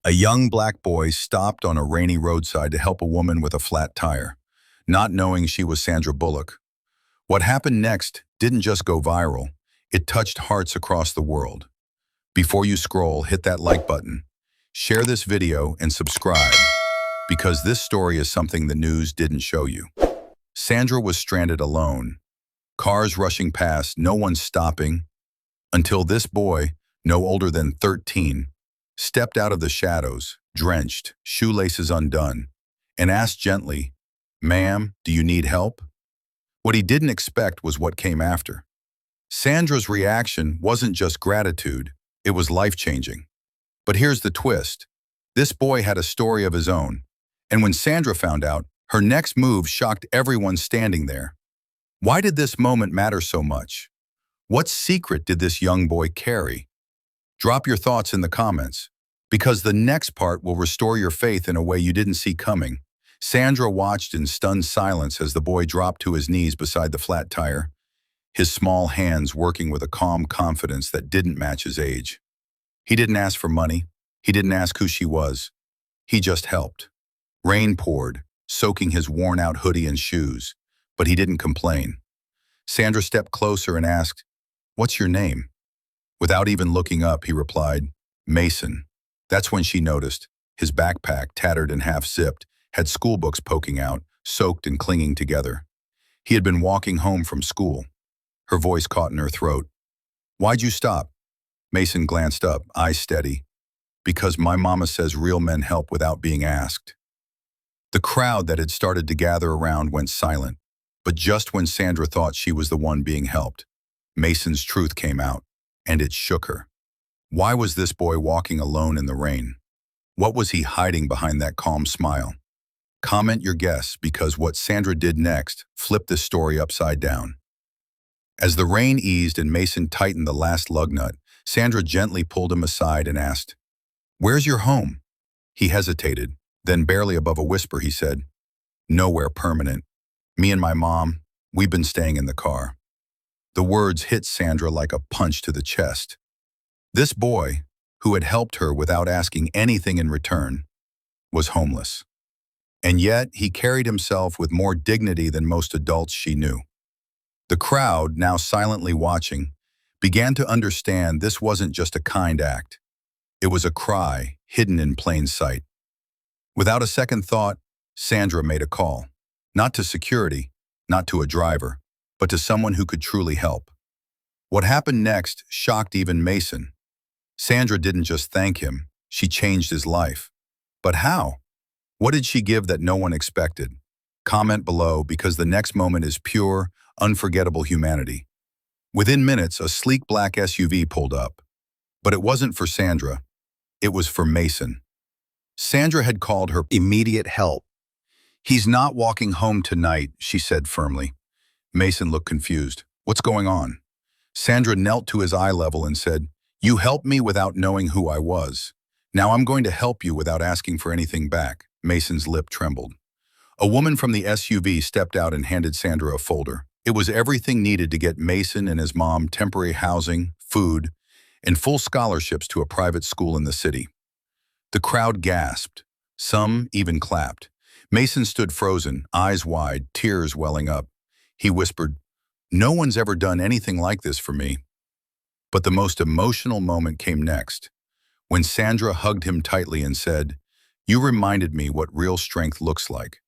A young black boy stopped on a rainy roadside to help a woman with a flat tire, not knowing she was Sandra Bullock. What happened next didn't just go viral, it touched hearts across the world. Before you scroll, hit that like button, share this video, and subscribe, because this story is something the news didn't show you. Sandra was stranded alone, cars rushing past, no one stopping, until this boy, no older than 13, stepped out of the shadows, drenched, shoelaces undone, and asked gently, "Ma'am, do you need help?" What he didn't expect was what came after. Sandra's reaction wasn't just gratitude, it was life-changing. But here's the twist. This boy had a story of his own, and when Sandra found out, her next move shocked everyone standing there. Why did this moment matter so much? What secret did this young boy carry? Drop your thoughts in the comments, because the next part will restore your faith in a way you didn't see coming. Sandra watched in stunned silence as the boy dropped to his knees beside the flat tire, his small hands working with a calm confidence that didn't match his age. He didn't ask for money. He didn't ask who she was. He just helped. Rain poured, soaking his worn-out hoodie and shoes, but he didn't complain. Sandra stepped closer and asked, "What's your name?" Without even looking up, he replied, "Mason." That's when she noticed. His backpack, tattered and half-zipped, had school books poking out, soaked and clinging together. He had been walking home from school. Her voice caught in her throat. "Why'd you stop?" Mason glanced up, eyes steady. "Because my mama says real men help without being asked." The crowd that had started to gather around went silent, but just when Sandra thought she was the one being helped, Mason's truth came out, and it shook her. Why was this boy walking alone in the rain? What was he hiding behind that calm smile? Comment your guess, because what Sandra did next flipped this story upside down. As the rain eased and Mason tightened the last lug nut, Sandra gently pulled him aside and asked, "Where's your home?" He hesitated, then barely above a whisper he said, "Nowhere permanent. Me and my mom, we've been staying in the car." The words hit Sandra like a punch to the chest. This boy, who had helped her without asking anything in return, was homeless. And yet he carried himself with more dignity than most adults she knew. The crowd, now silently watching, began to understand this wasn't just a kind act. It was a cry hidden in plain sight. Without a second thought, Sandra made a call. Not to security, not to a driver, but to someone who could truly help. What happened next shocked even Mason. Sandra didn't just thank him, she changed his life. But how? What did she give that no one expected? Comment below, because the next moment is pure, unforgettable humanity. Within minutes, a sleek black SUV pulled up. But it wasn't for Sandra, it was for Mason. Sandra had called her immediate help. "He's not walking home tonight," she said firmly. Mason looked confused. "What's going on?" Sandra knelt to his eye level and said, "You helped me without knowing who I was. Now I'm going to help you without asking for anything back." Mason's lip trembled. A woman from the SUV stepped out and handed Sandra a folder. It was everything needed to get Mason and his mom temporary housing, food, and full scholarships to a private school in the city. The crowd gasped. Some even clapped. Mason stood frozen, eyes wide, tears welling up. He whispered, "No one's ever done anything like this for me." But the most emotional moment came next, when Sandra hugged him tightly and said, "You reminded me what real strength looks like."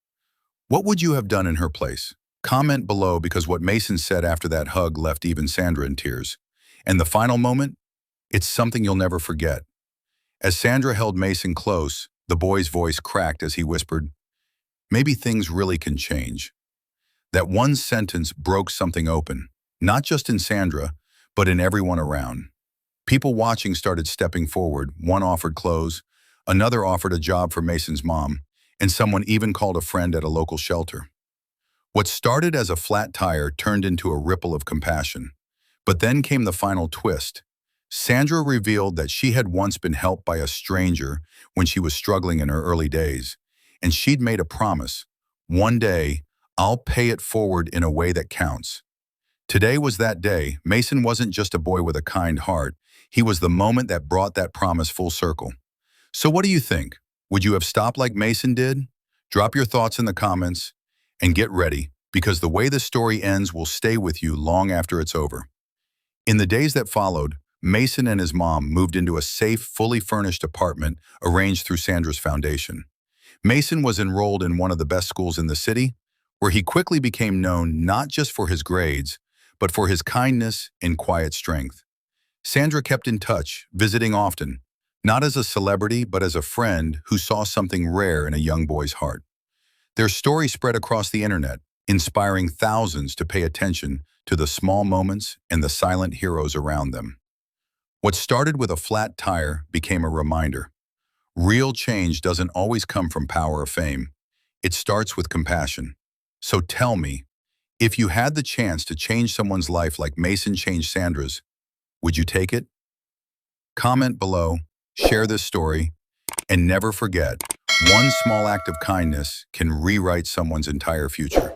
What would you have done in her place? Comment below, because what Mason said after that hug left even Sandra in tears. And the final moment? It's something you'll never forget. As Sandra held Mason close, the boy's voice cracked as he whispered, "Maybe things really can change." That one sentence broke something open, not just in Sandra, but in everyone around. People watching started stepping forward. One offered clothes, another offered a job for Mason's mom, and someone even called a friend at a local shelter. What started as a flat tire turned into a ripple of compassion. But then came the final twist. Sandra revealed that she had once been helped by a stranger when she was struggling in her early days, and she'd made a promise. "One day, I'll pay it forward in a way that counts." Today was that day. Mason wasn't just a boy with a kind heart. He was the moment that brought that promise full circle. So what do you think? Would you have stopped like Mason did? Drop your thoughts in the comments and get ready, because the way the story ends will stay with you long after it's over. In the days that followed, Mason and his mom moved into a safe, fully furnished apartment arranged through Sandra's foundation. Mason was enrolled in one of the best schools in the city, where he quickly became known not just for his grades, but for his kindness and quiet strength. Sandra kept in touch, visiting often, not as a celebrity, but as a friend who saw something rare in a young boy's heart. Their story spread across the internet, inspiring thousands to pay attention to the small moments and the silent heroes around them. What started with a flat tire became a reminder. Real change doesn't always come from power or fame. It starts with compassion. So tell me, if you had the chance to change someone's life like Mason changed Sandra's, would you take it? Comment below, share this story, and never forget, one small act of kindness can rewrite someone's entire future.